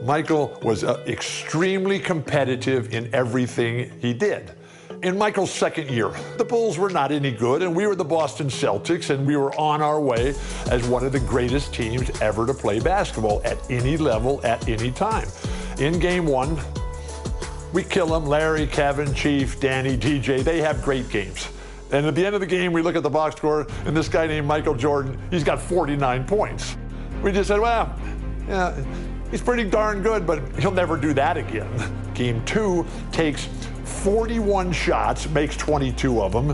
Michael was extremely competitive in everything he did. In Michael's second year, the Bulls were not any good, and we were the Boston Celtics, and we were on our way as one of the greatest teams ever to play basketball at any level, at any time. In game one, we kill them. Larry, Kevin, Chief, Danny, DJ, they have great games. And at the end of the game, we look at the box score, and this guy named Michael Jordan, he's got 49 points. We just said, well, yeah, he's pretty darn good, but he'll never do that again. Game two takes 41 shots, makes 22 of them,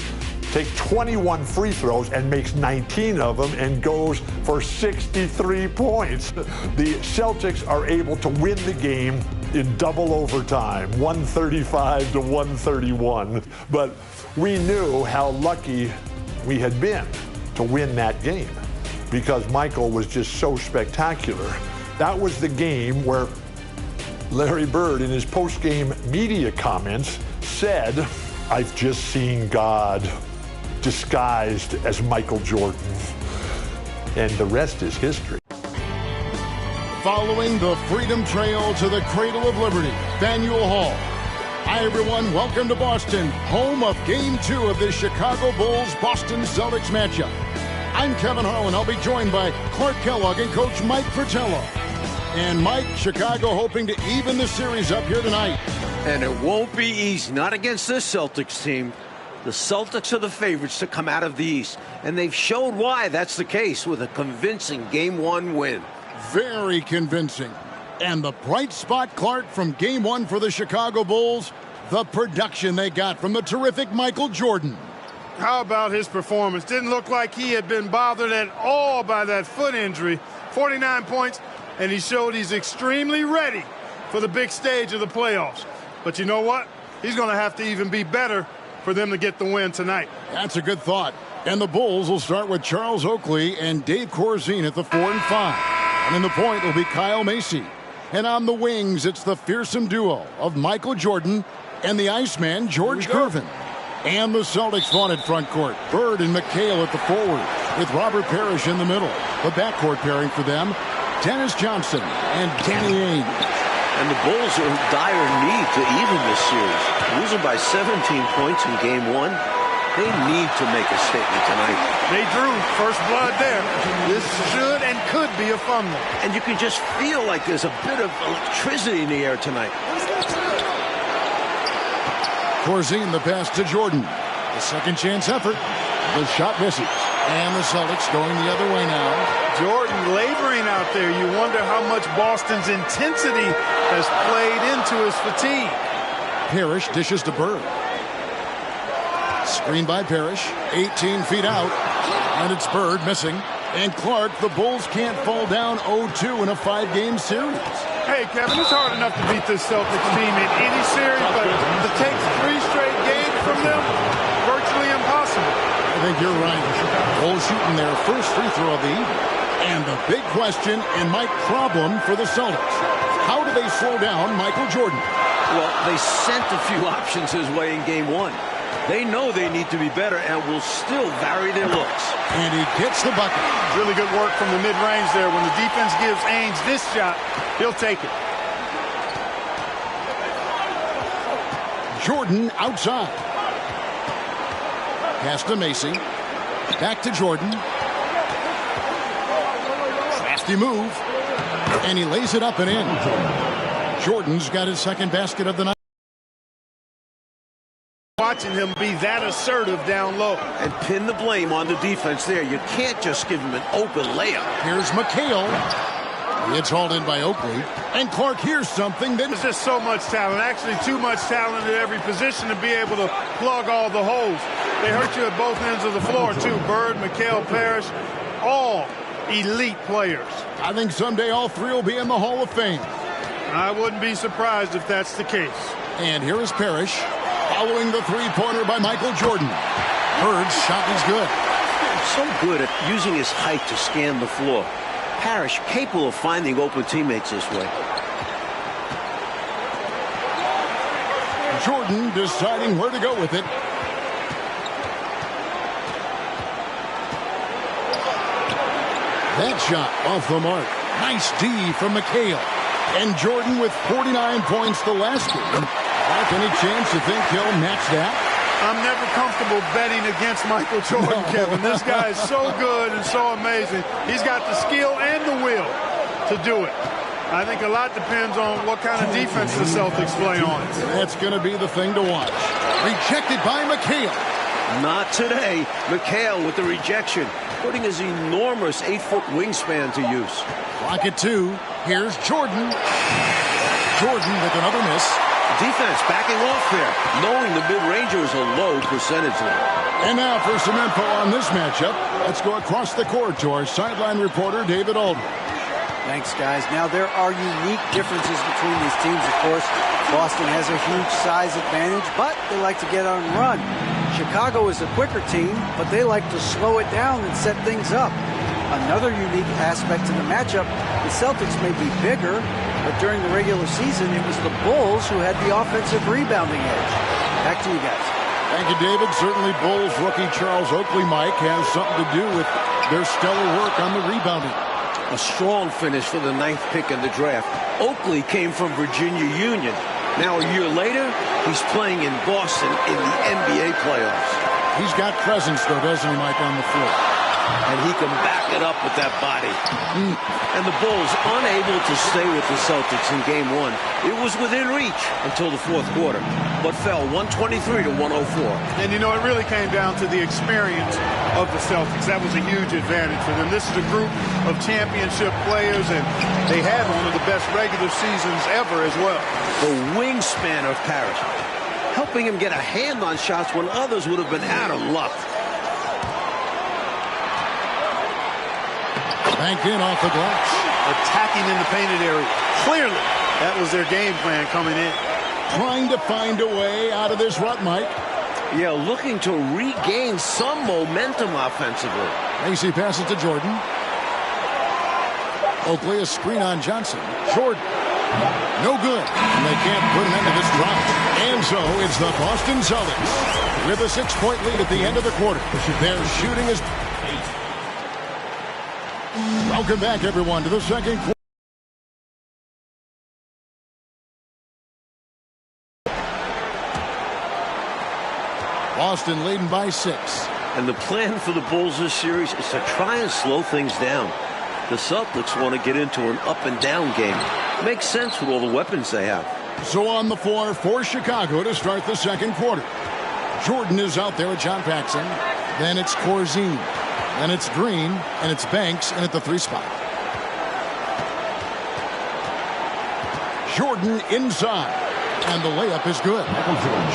takes 21 free throws and makes 19 of them and goes for 63 points. The Celtics are able to win the game in double overtime, 135 to 131. But we knew how lucky we had been to win that game because Michael was just so spectacular. That was the game where Larry Bird, in his post-game media comments, said, "I've just seen God disguised as Michael Jordan." And the rest is history. Following the Freedom Trail to the Cradle of Liberty, Faneuil Hall. Hi, everyone. Welcome to Boston, home of Game 2 of the Chicago Bulls-Boston Celtics matchup. I'm Kevin Harlan. I'll be joined by Clark Kellogg and Coach Mike Fratello. And Mike, Chicago hoping to even the series up here tonight. And it won't be easy, not against this Celtics team. The Celtics are the favorites to come out of the East, and they've shown why that's the case with a convincing Game 1 win. Very convincing. And the bright spot, Clark, from Game 1 for the Chicago Bulls, the production they got from the terrific Michael Jordan. How about his performance? Didn't look like he had been bothered at all by that foot injury. 49 points, and he showed he's extremely ready for the big stage of the playoffs. But you know what? He's going to have to even be better for them to get the win tonight. That's a good thought. And the Bulls will start with Charles Oakley and Dave Corzine at the 4 and 5. And in the point will be Kyle Macy. And on the wings, it's the fearsome duo of Michael Jordan and the Iceman, George Gervin. And the Celtics' vaunted front court, Bird and McHale at the forward, with Robert Parrish in the middle. The backcourt pairing for them, Dennis Johnson and Danny Ainge. And the Bulls are in dire need to even this series. Losing by 17 points in Game 1, they need to make a statement tonight. They drew first blood there. This should and could be a fun one. And you can just feel like there's a bit of electricity in the air tonight. Corzine the pass to Jordan. The second chance effort. The shot misses. And the Celtics going the other way now. Jordan laboring out there. You wonder how much Boston's intensity has played into his fatigue. Parrish dishes to Bird. Screen by Parrish. 18 feet out. And it's Bird missing. And Clark, the Bulls can't fall down 0-2 in a 5-game series. Hey, Kevin, it's hard enough to beat this Celtics team in any series, but to take 3 straight games from them, virtually impossible. I think you're right. Bulls shooting their first free throw of the evening. And the big question and Mike problem for the Celtics. How do they slow down Michael Jordan? Well, they sent a few options his way in Game 1. They know they need to be better and will still vary their looks. And he gets the bucket. Really good work from the mid-range there. When the defense gives Ainge this shot, he'll take it. Jordan outside. Pass to Macy. Back to Jordan. Nasty move. And he lays it up and in. Jordan's got his second basket of the night. Watching him be that assertive down low. And pin the blame on the defense there. You can't just give him an open layup. Here's McHale. It's hauled in by Oakley. And Clark hears something. There's just so much talent. Actually, too much talent at every position to be able to plug all the holes. They hurt you at both ends of the floor, too. Bird, McHale, Parrish, all elite players. I think someday all three will be in the Hall of Fame. I wouldn't be surprised if that's the case. And here is Parrish. Following the three-pointer by Michael Jordan. Bird's shot is good. So good at using his height to scan the floor. Parrish capable of finding open teammates this way. Jordan deciding where to go with it. That shot off the mark. Nice D from McHale. And Jordan with 49 points the last game. Mark, any chance you think he'll match that? I'm never comfortable betting against Michael Jordan, Kevin. This guy is so good and so amazing. He's got the skill and the will to do it. I think a lot depends on what kind of defense the Celtics play on. That's going to be the thing to watch. Rejected by McHale. Not today. McHale with the rejection, putting his enormous 8-foot wingspan to use. Clock at 2. Here's Jordan. Jordan with another miss. Defense backing off there, knowing the mid-ranger is a low percentage lead. And now for some info on this matchup, let's go across the court to our sideline reporter, David Aldridge. Thanks, guys. Now, there are unique differences between these teams, of course. Boston has a huge size advantage, but they like to get on and run. Chicago is a quicker team, but they like to slow it down and set things up. Another unique aspect to the matchup, the Celtics may be bigger, but during the regular season, it was the Bulls who had the offensive rebounding edge. Back to you guys. Thank you, David. Certainly Bulls rookie Charles Oakley, Mike, has something to do with their stellar work on the rebounding. A strong finish for the 9th pick in the draft. Oakley came from Virginia Union. Now a year later, he's playing in Boston in the NBA playoffs. He's got presence, though, doesn't he, Mike, on the floor? And he can back it up with that body. And the Bulls unable to stay with the Celtics in Game 1. It was within reach until the 4th quarter, but fell 123 to 104. And, you know, it really came down to the experience of the Celtics. That was a huge advantage for them. This is a group of championship players, and they had one of the best regular seasons ever as well. The wingspan of Parrish, helping him get a hand on shots when others would have been out of luck. Banked in off the glass. Attacking in the painted area. Clearly, that was their game plan coming in. Trying to find a way out of this rut, Mike. Yeah, looking to regain some momentum offensively. Macy passes to Jordan. Oakley, a screen on Johnson. Jordan. No good. And they can't put an end to this drive. And so it's the Boston Celtics with a 6-point lead at the end of the quarter. Their shooting is... Welcome back, everyone, to the second quarter. Boston leading by 6. And the plan for the Bulls this series is to try and slow things down. The Celtics want to get into an up-and-down game. Makes sense with all the weapons they have. So on the floor for Chicago to start the second quarter. Jordan is out there with John Paxson. Then it's Corzine. Then it's Green, and it's Banks, and at the 3 spot. Jordan inside, and the layup is good.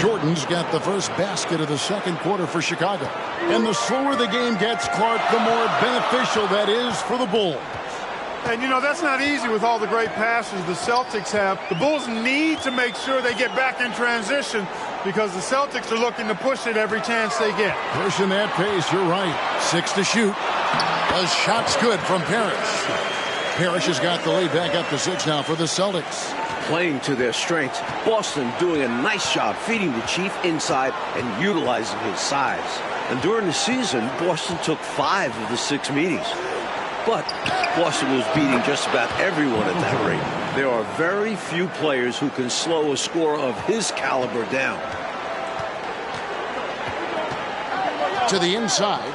Jordan's got the first basket of the second quarter for Chicago. And the slower the game gets, Clark, the more beneficial that is for the Bulls. And, you know, that's not easy with all the great passes the Celtics have. The Bulls need to make sure they get back in transition because the Celtics are looking to push it every chance they get. Pushing that pace, you're right. 6 to shoot. The shot's good from Parrish. Parrish has got the lead back up to 6 now for the Celtics. Playing to their strengths, Boston doing a nice job feeding the Chief inside and utilizing his size. And during the season, Boston took 5 of the 6 meetings. But Boston was beating just about everyone at that rate. There are very few players who can slow a scorer of his caliber down. To the inside.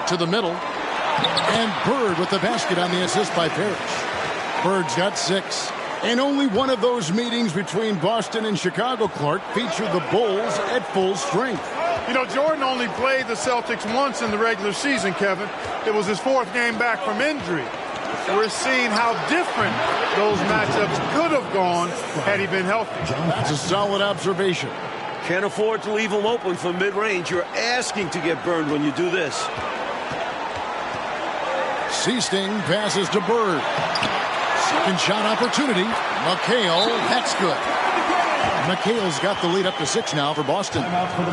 To the middle. And Bird with the basket on the assist by Parrish. Bird's got 6. And only one of those meetings between Boston and Chicago, Clark, featured the Bulls at full strength. You know, Jordan only played the Celtics once in the regular season, Kevin. It was his 4th game back from injury. We're seeing how different those matchups could have gone had he been healthy. That's a solid observation. Can't afford to leave him open for mid-range. You're asking to get burned when you do this. Seasting passes to Bird. Second shot opportunity. McHale, that's good. McHale's got the lead up to 6 now for Boston.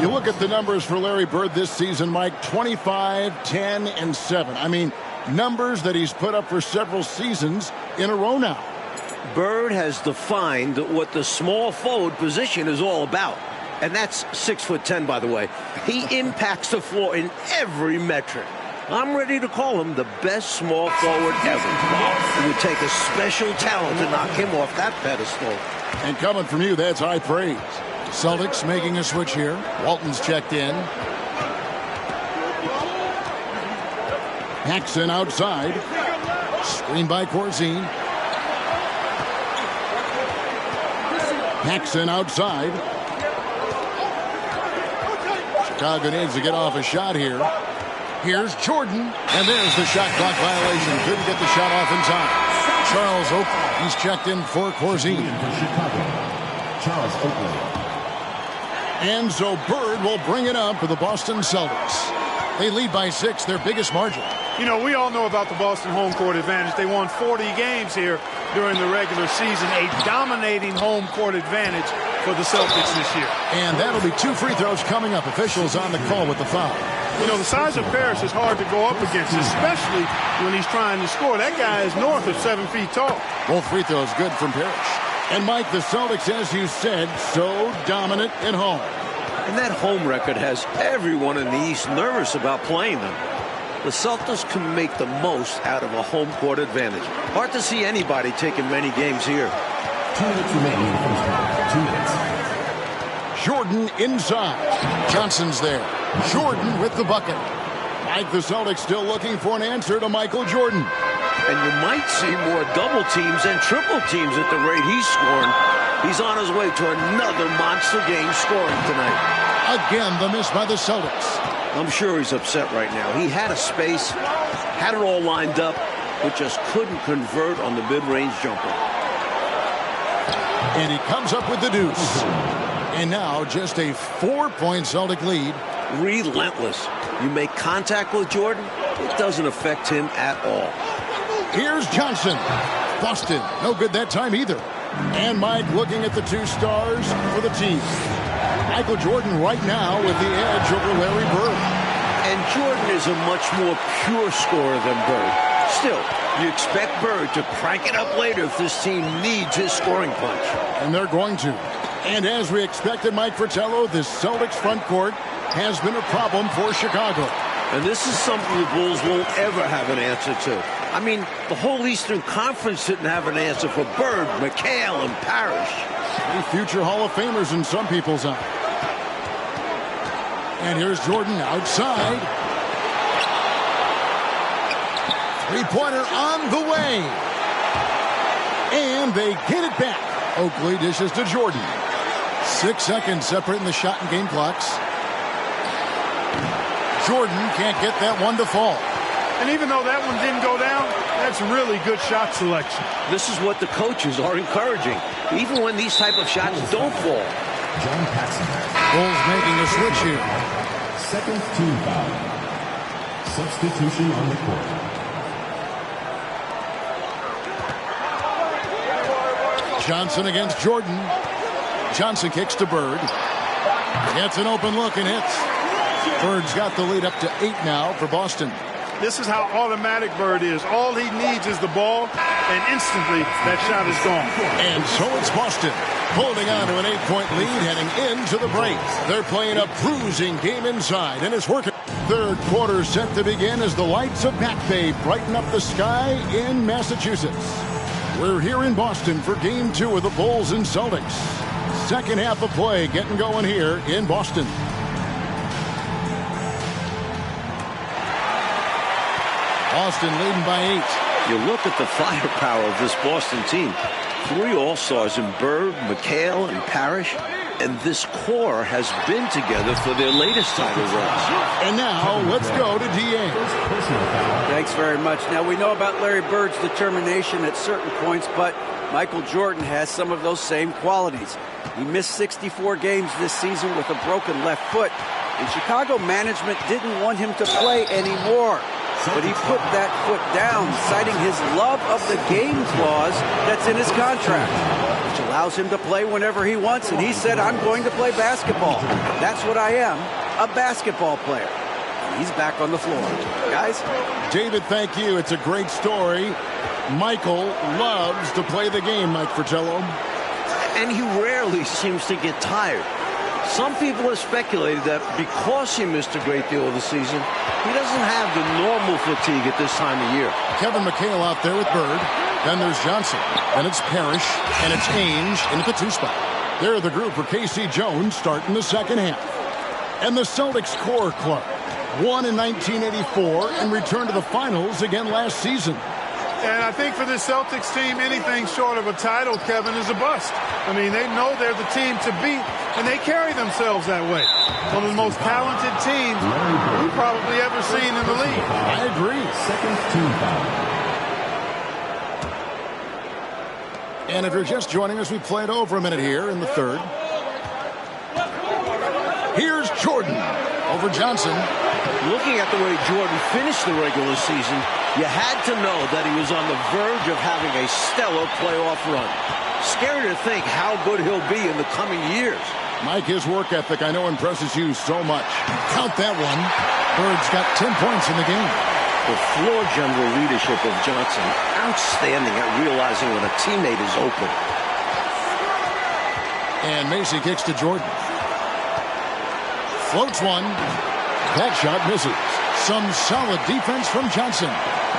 You look at the numbers for Larry Bird this season, Mike, 25, 10, and 7. I mean, numbers that he's put up for several seasons in a row now. Bird has defined what the small forward position is all about. And that's 6'10", by the way. He impacts the floor in every metric. I'm ready to call him the best small forward ever. It would take a special talent to knock him off that pedestal. And coming from you, that's high praise. Celtics making a switch here. Walton's checked in. Paxson outside. Screen by Corzine. Paxson outside. Chicago needs to get off a shot here. Here's Jordan. And there's the shot clock violation. Couldn't get the shot off in time. Charles Oakley. He's checked in for Corzine. Charles Oakley. And so Bird will bring it up for the Boston Celtics. They lead by 6, their biggest margin. You know, we all know about the Boston home court advantage. They won 40 games here during the regular season. A dominating home court advantage for the Celtics this year. And that'll be 2 free throws coming up. Officials on the call with the foul. You know, the size of Parrish is hard to go up against, especially when he's trying to score. That guy is north of 7 feet tall. Both free throws good from Parrish. And Mike, the Celtics, as you said, so dominant at home. And that home record has everyone in the East nervous about playing them. The Celtics can make the most out of a home court advantage. Hard to see anybody taking many games here. 2 minutes remaining in the first half. 2 minutes. Jordan inside. Johnson's there. Jordan with the bucket. Mike, the Celtics still looking for an answer to Michael Jordan. And you might see more double teams and triple teams at the rate he's scoring. He's on his way to another monster game scoring tonight. Again, the miss by the Celtics. I'm sure he's upset right now. He had a space, had it all lined up, but just couldn't convert on the mid-range jumper. And he comes up with the deuce. And now just a 4-point Celtic lead. Relentless. You make contact with Jordan, it doesn't affect him at all. Here's Johnson. Boston, no good that time either. And Mike looking at the 2 stars for the team. Michael Jordan right now with the edge over Larry Bird. And Jordan is a much more pure scorer than Bird. Still, you expect Bird to crank it up later if this team needs his scoring punch. And they're going to. And as we expected, Mike Fratello, this Celtics front court has been a problem for Chicago. And this is something the Bulls won't ever have an answer to. I mean, the whole Eastern Conference didn't have an answer for Bird, McHale, and Parrish. Future Hall of Famers in some people's eyes. And here's Jordan outside. 3-pointer on the way. And they get it back. Oakley dishes to Jordan. 6 seconds separating the shot and game clocks. Jordan can't get that one to fall. And even though that one didn't go down, that's really good shot selection. This is what the coaches are encouraging, even when these type of shots don't fall. John Paxson. Bulls making a switch here. Second team foul. Substitution on the court. Johnson against Jordan. Johnson kicks to Bird. Gets an open look and hits. Bird's got the lead up to 8 now for Boston. This is how automatic Bird is. All he needs is the ball, and instantly that shot is gone. And so it's Boston holding on to an 8-point lead heading into the break. They're playing a bruising game inside, and it's working. Third quarter set to begin as the lights of Back Bay brighten up the sky in Massachusetts. We're here in Boston for Game 2 of the Bulls and Celtics. Second half of play getting going here in Boston. Boston leading by 8. You look at the firepower of this Boston team. 3 All-Stars in Bird, McHale, and Parrish. And this core has been together for their latest title runs. And now let's go to DA. Thanks very much. Now we know about Larry Bird's determination at certain points, but Michael Jordan has some of those same qualities. He missed 64 games this season with a broken left foot, and Chicago management didn't want him to play anymore. But he put that foot down, citing his love of the game clause that's in his contract, which allows him to play whenever he wants. And he said, I'm going to play basketball. That's what I am, a basketball player. And he's back on the floor. Guys? David, thank you. It's a great story. Michael loves to play the game, Mike Fratello. And he rarely seems to get tired. Some people have speculated that because he missed a great deal of the season, he doesn't have the normal fatigue at this time of year. Kevin McHale out there with Bird. Then there's Johnson. Then it's Parrish. And it's Ainge in at the 2 spot. They're the group for Casey Jones starting the second half. And the Celtics Core Club won in 1984 and returned to the finals again last season. And I think for this Celtics team, anything short of a title, Kevin, is a bust. I mean, they know they're the team to beat, and they carry themselves that way. One of the most talented teams we've probably ever seen in the league. I agree. Second team foul. And if you're just joining us, we played over a minute here in the third. Here's Jordan over Johnson. Looking at the way Jordan finished the regular season, you had to know that he was on the verge of having a stellar playoff run. Scary to think how good he'll be in the coming years. Mike, his work ethic I know impresses you so much. Count that one. Bird's got 10 points in the game. The floor general leadership of Johnson, outstanding at realizing when a teammate is open. And Macy kicks to Jordan. Floats one. That shot misses. Some solid defense from Johnson.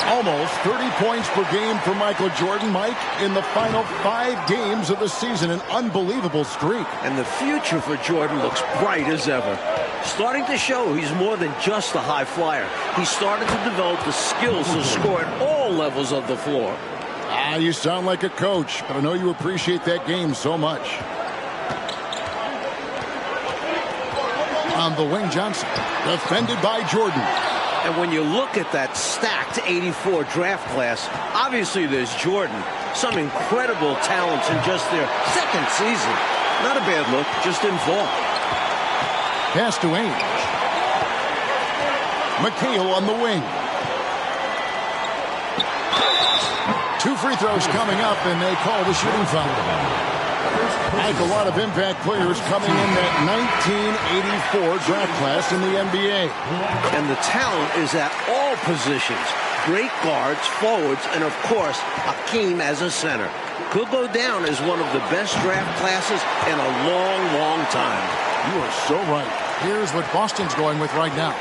Almost 30 points per game for Michael Jordan, Mike, in the final 5 games of the season. An unbelievable streak. And the future for Jordan looks bright as ever. Starting to show he's more than just a high flyer. He started to develop the skills to score at all levels of the floor. You sound like a coach, but I know you appreciate that game so much. On the wing, Johnson, defended by Jordan. And when you look at that stacked 84 draft class, obviously there's Jordan. Some incredible talents in just their second season. Not a bad look, just didn't fall. Pass to Ainge. McHale on the wing. 2 free throws coming up, and they call the shooting foul. Like a lot of impact players coming in that 1984 draft class in the NBA. And the talent is at all positions. Great guards, forwards, and of course, Hakeem as a center. Could go down as one of the best draft classes in a long, long time. You are so right. Here's what Boston's going with right now.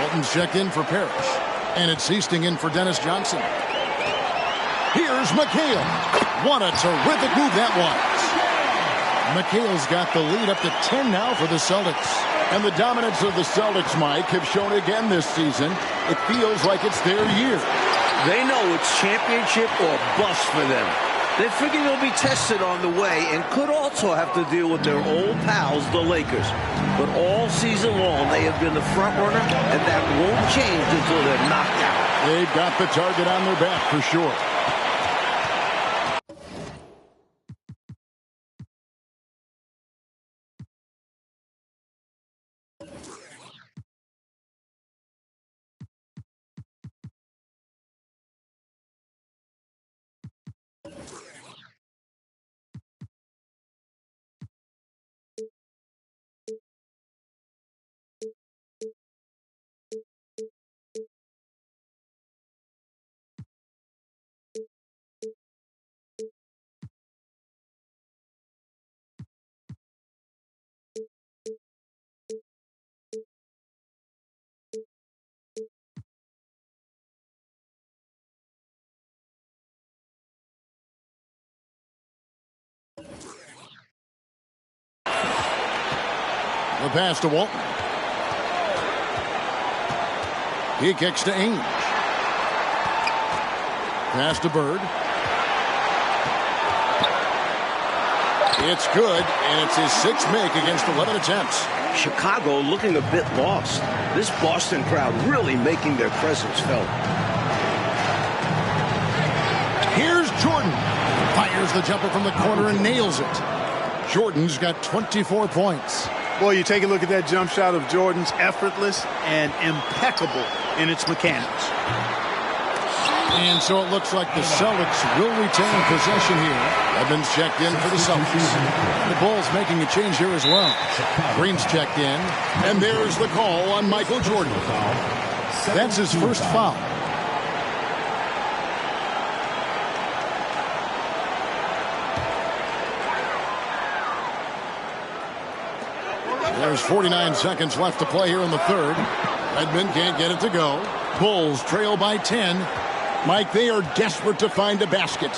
Walton's checked in for Parrish. And it's Easting in for Dennis Johnson. Here's McHale. What a terrific move that was. McHale's got the lead up to 10 now for the Celtics. And the dominance of the Celtics, Mike, have shown again this season. It feels like it's their year. They know it's championship or bust for them. They figure they'll be tested on the way and could also have to deal with their old pals, the Lakers. But all season long, they have been the front runner, and that won't change until they're knocked out. They've got the target on their back for sure. The pass to Walton. He kicks to Ainge. Pass to Bird. It's good, and it's his 6th make against 11 attempts. Chicago looking a bit lost. This Boston crowd really making their presence felt. Here's Jordan. Fires the jumper from the corner and nails it. Jordan's got 24 points. Boy, you take a look at that jump shot of Jordan's, effortless and impeccable in its mechanics. And so it looks like the Celtics will retain possession here. Evans checked in for the Celtics. The Bulls making a change here as well. Green's checked in. And there's the call on Michael Jordan. That's his first foul. There's 49 seconds left to play here in the third. Redmond can't get it to go. Bulls trail by 10. Mike, they are desperate to find a basket.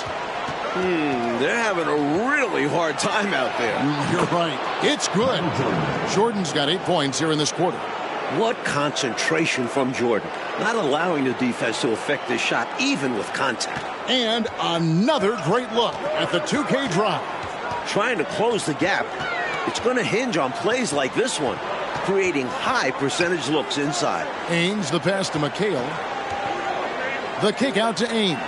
They're having a really hard time out there. You're right. It's good. Jordan's got 8 points here in this quarter. What concentration from Jordan. Not allowing the defense to affect this shot, even with contact. And another great look at the 2K drive. Trying to close the gap. It's going to hinge on plays like this one, creating high percentage looks inside. Ainge, the pass to McHale. The kick out to Ainge.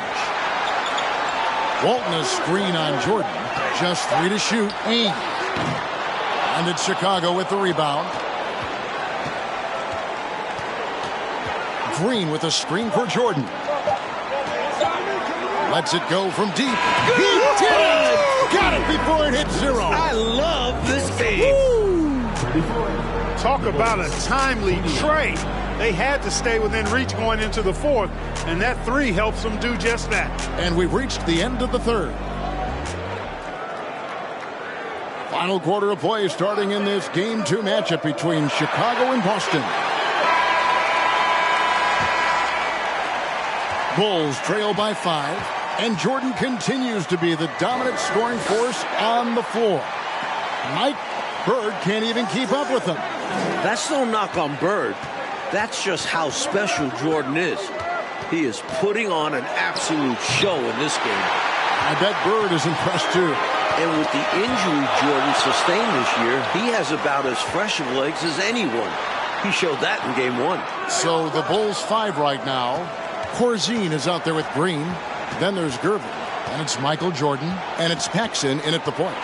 Walton a screen on Jordan. Just 3 to shoot. Ainge. And it's Chicago with the rebound. Green with a screen for Jordan. Lets it go from deep. He did it! Got it before it hit 0. I love this game. Talk about a timely trade. They had to stay within reach going into the fourth, and that 3 helps them do just that. And we've reached the end of the third. Final quarter of play starting in this Game 2 matchup between Chicago and Boston. Bulls trail by 5, and Jordan continues to be the dominant scoring force on the floor. Mike, Bird can't even keep up with him. That's no knock on Bird. That's just how special Jordan is. He is putting on an absolute show in this game. I bet Bird is impressed too. And with the injury Jordan sustained this year, he has about as fresh of legs as anyone. He showed that in game 1. So the Bulls 5 right now. Corzine is out there with Green. Then there's Gervin. And it's Michael Jordan. And it's Paxson in at the point.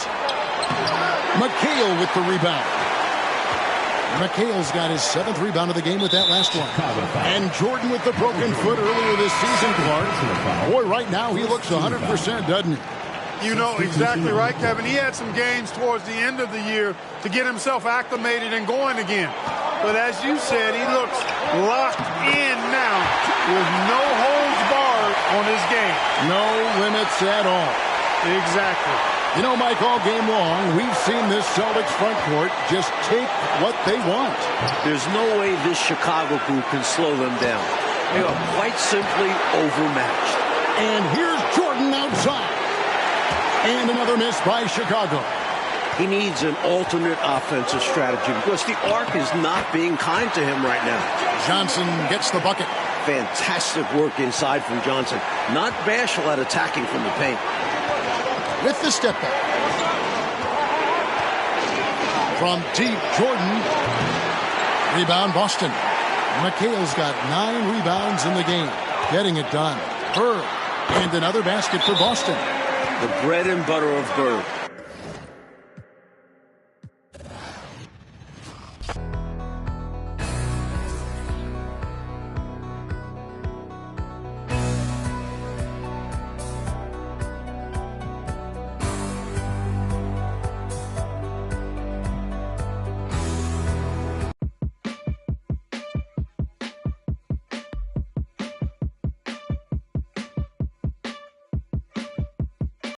McHale with the rebound. McHale's got his 7th rebound of the game with that last one. And Jordan with the broken foot earlier this season, Clark. Boy, right now he looks 100%, doesn't he? You know exactly right, Kevin. He had some games towards the end of the year to get himself acclimated and going again. But as you said, he looks locked in now with no holds barred on his game. No limits at all. Exactly. You know, Mike, all game long, we've seen this Celtics front court just take what they want. There's no way this Chicago group can slow them down. They are quite simply overmatched. And here's Jordan outside. And another miss by Chicago. He needs an alternate offensive strategy because the arc is not being kind to him right now. Johnson gets the bucket. Fantastic work inside from Johnson. Not bashful at attacking from the paint. With the step back. From deep, Jordan. Rebound, Boston. McHale's got 9 rebounds in the game. Getting it done. Bird. And another basket for Boston. The bread and butter of Bird.